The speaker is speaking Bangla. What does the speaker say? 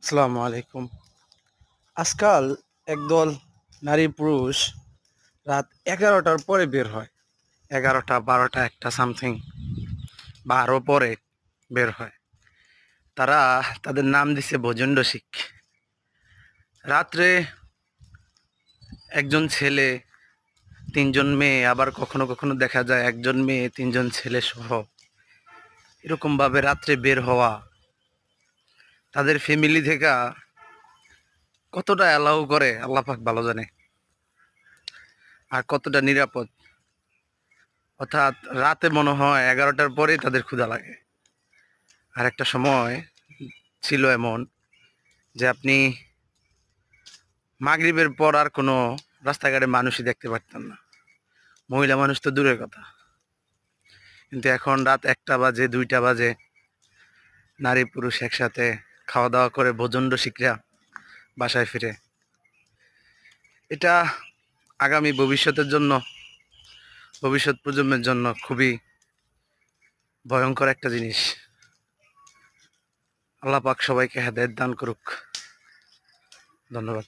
আসসালামু আলাইকুম। আজকাল একদল নারী পুরুষ রাত 11টার পরে বের হয়। 11টা 12টা একটা সামথিং বা আরও পরে বের হয়। তারা তাদের নাম দিছে ভোজন্ড শিখ। রাত্রে একজন ছেলে, তিনজন মেয়ে, আবার কখনো কখনো দেখা যায় একজন মেয়ে তিনজন ছেলে সহ এরকমভাবে রাত্রে বের হওয়া তাদের ফ্যামিলি থেকে কতটা অ্যালাউ করে আল্লাহ পাক ভালো জানে, আর কতটা নিরাপদ। অর্থাৎ রাতে মনে হয় 11টার পরেই তাদের ক্ষুধা লাগে। আর একটা সময় ছিল এমন যে আপনি মাগরিবের পর আর কোনো রাস্তাঘাটে মানুষই দেখতে পারতেন না, মহিলা মানুষ তো দূরের কথা। কিন্তু এখন রাত 1টা বাজে 2টা বাজে নারী পুরুষ একসাথে খাওয়া দাওয়া করে ভোজন্ড শিখরা বাসায় ফিরে। এটা আগামী ভবিষ্যতের জন্য, ভবিষ্যৎ প্রজন্মের জন্য খুবই ভয়ঙ্কর একটা জিনিস। আল্লাহ পাক সবাইকে হেদায়েত দান করুক। ধন্যবাদ।